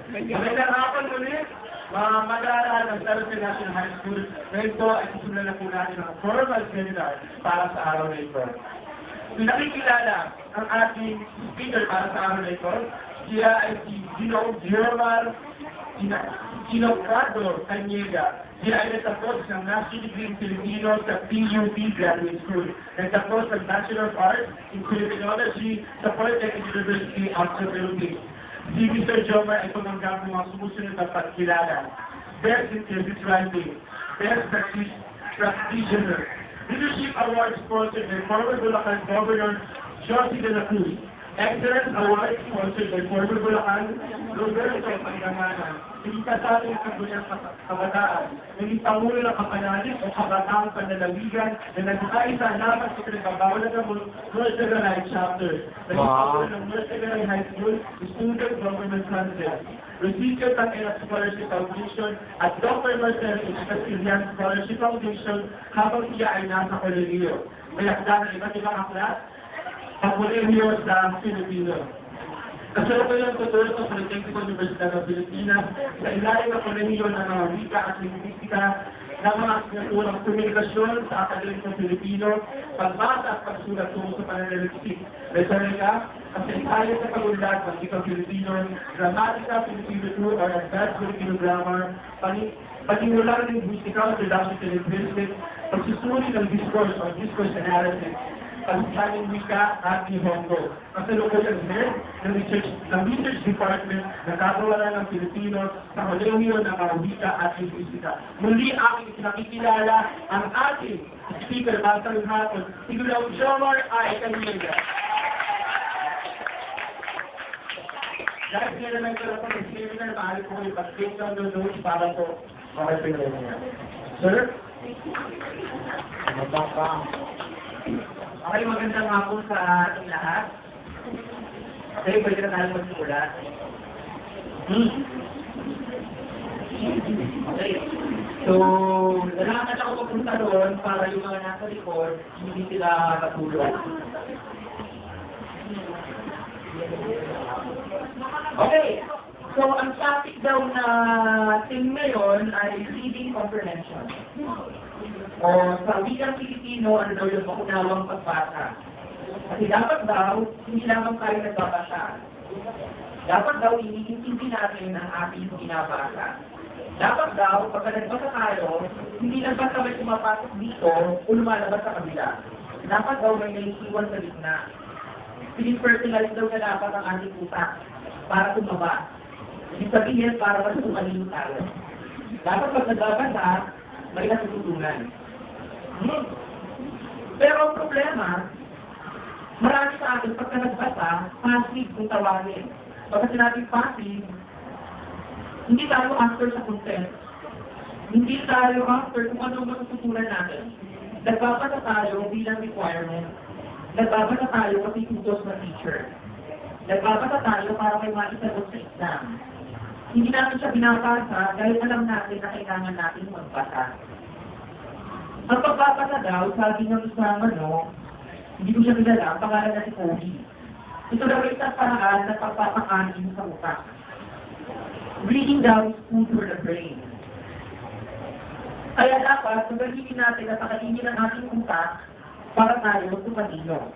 Magandang hapon ulit, mga mag-aaral ng San Jose National High School. Ngayon po ay susunod na po natin ang formal seminar para sa araw na ito. Pinakikilala ang ating speaker para sa araw na ito. Siya ay si Gino Germar Ginocrado Tanyega. Siya ay nagtapos ng National Degree in Filipino sa PUP Graduate School. Nagtapos ng Bachelor of Arts in Philippinology sa Polytechnic University of the Philippines. Si Mr. Jomar ay tumanggap ng mga sumusunod na pagkilala. Best in Thesis Writing, Best Practitioner, Leadership Award sponsored by former Bulacan Governor Josie de la Cruz. Excellence Award sponsored by former Bulacan Roberto Pangangana. Hindi kasatong kagulang kabataan, naging pangulo ng kapanalig o kabataang panlalawigan na nag-aisa naman sa pinagbabawal ng North Tagaray Chapter. Naging pangulo ng North Tagaray High School Student Government Council. Recipient ng ENAP Scholarship Foundation at Dr. Marcel H. Castilian Scholarship Foundation habang siya ay nasa kolehiyo. May akda ng iba't ibang aklat sa kolehiyo sa Pilipino. Kasalukuyan tutulong sa Polytechnic Universidad ng Pilipinas sa ilalim ng kolehiyo ng mga wika at lingwistika ng mga asignaturang komunikasyon sa Akademikong Pilipino, pagbasa at pagsulat tungo sa pananaliksik, retorika, kasaysayan sa pagunlad ng wikang Pilipino, gramatika, Filipino 2 or Advanced Filipino Grammar, panimulang lingwistika o reduction to linguistics, pagsusuri ng discourse or discourse analysis, pagsasaling wika at Nihongo. Kasalukuyan head ng Research Department na kagawaran ng Pilipino sa kolehiyo ng mga wika at lingwistika. Muli aking pinakikilala ang ating speaker batang hapon, si Ginoong Jomar I. Tanyega. Dahil siya naman ito na pag-seminar, maaari po kayo pag-take down ng notes para po makapinay niya. Sir? Okay, magandang hapon sa ating lahat. Okay, pwede na tayo magsimula. Okay. So, nalakad ako papunta doon para yung mga nasa likod, hindi sila matulog. Okay. So, ang topic daw na team ngayon ay reading comprehension. O sa wikang Pilipino, ano daw yung makunawang pagbasa. Kasi dapat daw, hindi lamang tayo nagbabasa. Dapat daw, iniintindi natin ang ating binabasa. Dapat daw, pagka nagbasa tayo, hindi lang basta may pumapasok dito o lumalabas sa kabila. Dapat daw may naiiwan sa gitna. Pinipersonalize daw na dapat ang ating utak para tumaba. Ibig sabihin, para mas tumalino tayo. Dapat pag nagbabasa, may natututunan. Pero ang problema, marami sa atin pagka nagbasa, passive kung tawagin. Pagka sinabing passive, hindi tayo after sa content. Hindi tayo after kung ano matututunan natin. Nagbabasa tayo bilang requirement. Nagbabasa tayo kasi tutos ng teacher. Nagbabasa tayo para may maisagot sa exam. Hindi natin siya binabasa dahil alam natin na kailangan natin magbasa. Ang pagbabasa daw, sabi ng isang hindi ko siya kilala, ang pangalan na si Kobe. Ito daw ay isang paraan na pagpapakanin sa utak. Reading daw is food for the brain. Kaya dapat, pagkainin natin at pakainin ang ating utak para tayo tumatino.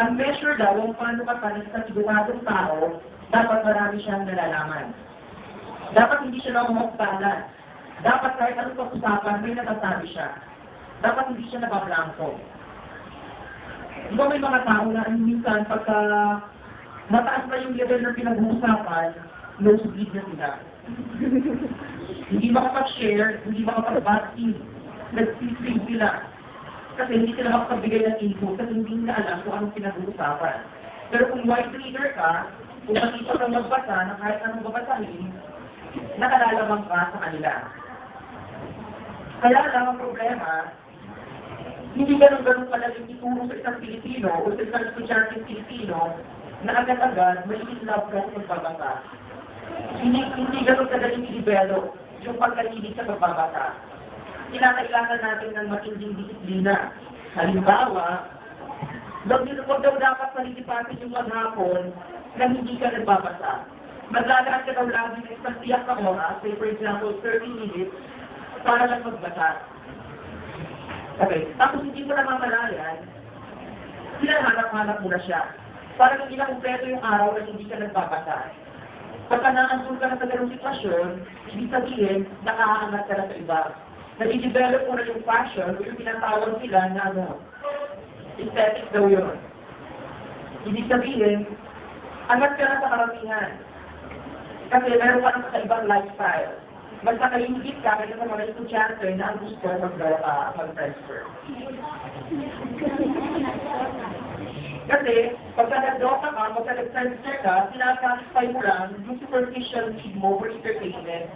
Ang measure daw, kung paano katalis sa edukadong tao, dapat marami siyang nalalaman. Dapat hindi siya lang umuktalan. Dapat kahit anong pag-usapan, may natasabi siya. Dapat hindi siya nabablangko. Di ba may mga tao na minsan pagka mataas na yung level ng pinag-uusapan, nosebleed na sila. Hindi makapag-share, hindi makapag-basking, nag-sleep sila. Kasi hindi sila makapag-bigay ng info kasi hindi nila alam kung anong pinag-uusapan. Pero kung wide reader ka, kung makita kang magbasa na kahit anong babasahin, nakalalabang ka sa kanila. Kaya lang ang problema, hindi ganun kalaling ituro sa isang Pilipino o sa isang estudyanteng Pilipino na agad-agad may love ka sa pagbabasa. Hindi ganun kadaling i-develop yung pagkahilig sa pagbabasa. Kinakailangan natin ng matinding disiplina. Halimbawa, huwag daw dapat palilipatin yung maghapon na hindi ka nagbabasa. Maglalaan ka daw lagi ng isang tiyak na oras, say for example, 30 minutes, para lang magbasa. Okay, tapos hindi mo na mamalayan, hinahanap-hanap mo na siya. Parang hindi na kumpleto yung araw na hindi ka nagbabasa. Pagka naandun ka na sa ganung sitwasyon, ibig sabihin, nakakaangat ka na sa iba. Nag-develop mo na yung passion, o yung pinatawag nila na aesthetic daw yun. Ibig sabihin, angat ka na sa karamihan. Kasi meron ka na sa ibang lifestyle. Mas nakaingit ka kaya sa mga estudyante na ang gusto mag-transfer. Kasi, pagka nag-DOCA ka, pagka nag-transfer ka, sinasatisfy mo lang yung superficial need mo for entertainment.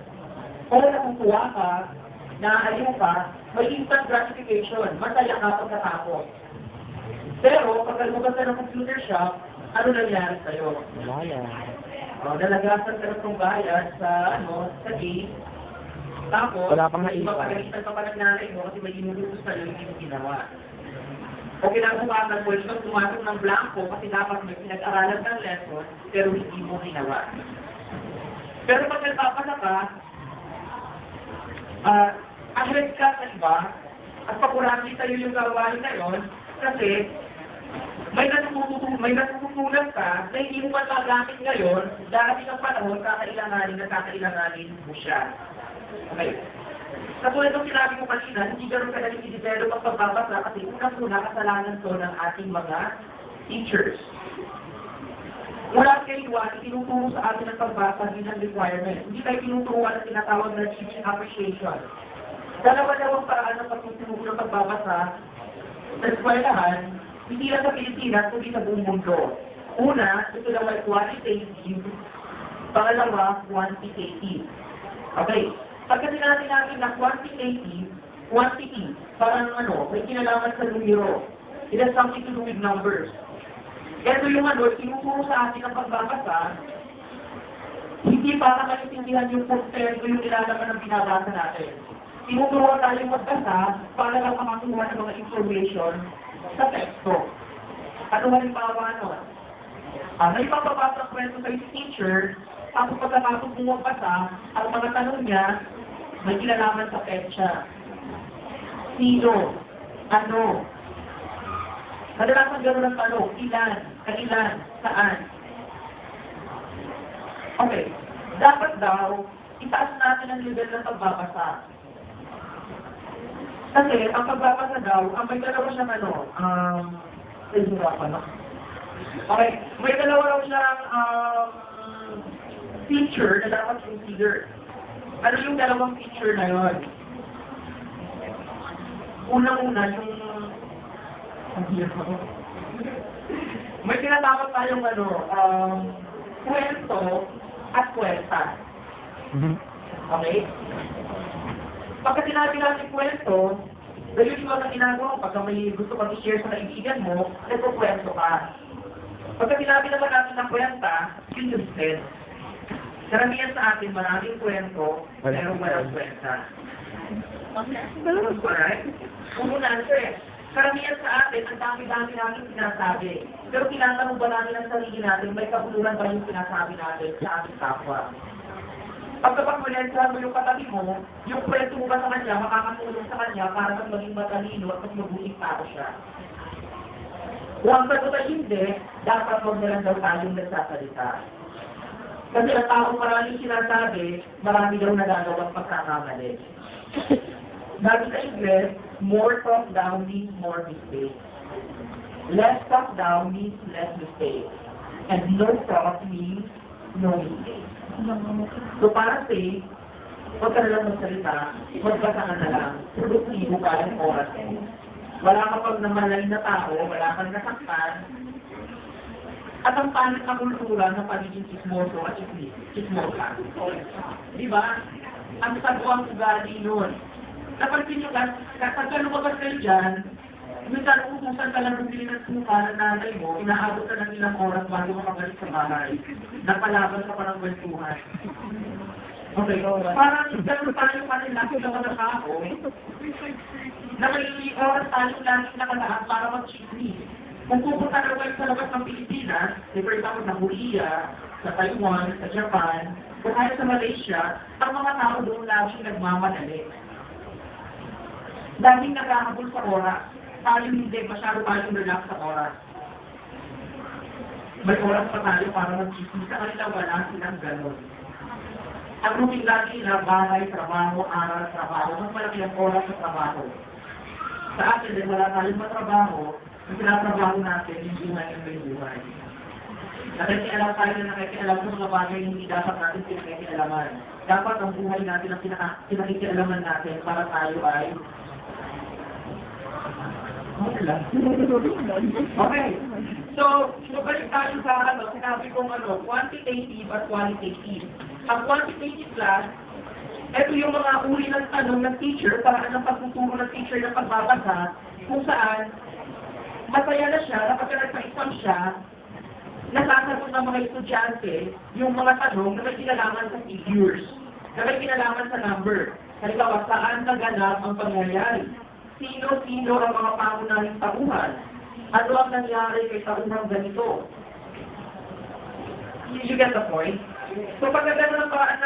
Kung nakukuha ka, naaaliw ka, may instant gratification, masaya ka pagkatapos. Pero, pagka lumagas ka ng computer shop, ano nangyari sa'yo? Wala. Nalagasan ka ng bayad sa, sa game. Tapos, Wala pang naiwan. ipapagalitan ka pa ng nanay mo kasi may inurutos sa'yo yung hindi mo ginawa. O kinabukasan mo, ikaw tumasok ng blanco kasi dapat may pinag-aralan ng lesson, pero hindi mo ginawa. Pero pag nagpapasa ka, ahead ka sa iba, at pakurami sa'yo yung gawain na yun, kasi may natututunan ka na hindi mo magagamit ngayon, dahil ng panahon, kakailanganin mo siya. Okay. Katulad ng sinabi ko kanina, hindi gano'n kadaling i-develop ang pagbabasa kasi unang-una kasalanan to ng ating mga teachers. Mula kay Juan, tinuturo sa atin ang pagbasa bilang requirement. Hindi tayo tinuturuan ang tinatawag na teaching appreciation. Dalawa-dalawang paraan ng pagtuturo ng pagbabasa sa eskwelahan, hindi lang sa Pilipinas, kundi sa buong mundo. Una, ito lang ay qualitative. Pangalawa, quantitative. Okay. Pagka sinabi natin na quantitative, quantity, parang may kinalaman sa numero. It has something to do with numbers. Ito yung tinuturo sa atin ang pagbabasa, hindi para maintindihan yung kontento yung nilalaman ng binabasa natin. Tinuturuan tayo magbasa para lang makakuha ng mga information sa teksto. Ano halimbawa nun? May papabasa kwento sa teacher, tapos pagkatapos bumabasa, ang mga tanong niya, may kinalaman sa petsa. Sino? Ano? Kadalasan gano'n ang tanong, ilan? Kailan? Saan? Okay. Dapat daw, itaas natin ang level ng pagbabasa. Kasi, ang pagbabasa daw, may dalawa siyang okay. May dalawa raw siyang feature na dapat consider. Ano yung dalawang feature na yun? Unang-una, yung... may tinatawag tayong kwento at kwenta. Okay? Pagka sinabi natin kwento, dahil yung mga ginagawa, pagka may gusto kang i-share sa kaibigan mo, nagkukwento ka. Pagka sinabi naman natin ng kwenta, yun yung sense. Karamihan sa atin, maraming kwento, pero walang kwenta. Alright? Umunan, sir. Karamihan sa atin, ang dami-dami namin sinasabi. Pero tinatanong ba natin ang sarili natin, may kabuluhan ba yung sinasabi natin sa ating kapwa? Pagkapag-kulensahan mo yung katabi mo, yung kwento mo ba sa kanya, makakatulong sa kanya para mas maging matalino at mas mabuting tao siya. Kung ang sagot ay hindi, dapat huwag na lang daw tayong nagsasalita. Kasi ang taong maraming sinasabi, marami daw nagagawang pagkakamali. Dahil sa English, more talk down means more mistakes. Less talk down means less mistakes. And no talk means no mistakes. So para say, huwag ka na lang magsalita, magbasa ka na lang, produktibo ka ng oras mo. Wala ka pag namalay na tao, wala kang nasaktan, at ang panig na kultura ng pagiging chismoso at chismosa. Diba? Ang sabuang ugali nun. Napansin nyo ka, kapag lumabas kayo dyan, minsan uutusan ka lang bumili ng suka ng nanay mo, inaabot ka ng ilang oras bago makabalik sa bahay. Napalaban ka pa ng kwentuhan. Okay, parang gano'n tayo pa rin laki ng mga tao, na may oras tayo lagi nakalaan para mag-chismis. Kung pupunta naman sa labas ng Pilipinas, for example, sa Korea, sa Taiwan, sa Japan, o kaya sa Malaysia, ang mga tao doon laging nagmamadali. Laging naghahabol sa oras. Tayo hindi, masyado tayong relax sa oras. May oras pa tayo para mag-isip. Sa kanila wala silang gano'n. Ang routine lagi na bahay, trabaho, aral, trabaho. Mas malaki ang oras sa trabaho. Sa atin, din wala tayong matrabaho, ang tinatrabaho natin, yung buhay ng may buhay. Nakikialam tayo na nakikialam sa mga bagay hindi dapat natin pinakikialaman. Dapat ang buhay natin ang pinakikialaman natin para tayo ay okay. So, balik tayo sa sinabi kong quantitative at qualitative. Ang quantitative class, ito yung mga uri ng tanong ng teacher, paraan ng pagtuturo ng teacher ng pagbabasa, kung saan masaya na siya, kapag nagpa-exam siya, nasasagot ng mga estudyante yung mga tanong na may kinalaman sa figures, na may kinalaman sa number. Halimbawa, saan naganap ang pangyayari? Sino-sino ang mga pangunahing tauhan? Ano ang nangyari kay tauhang ganito? You get the point? So pag gano'n ang paraan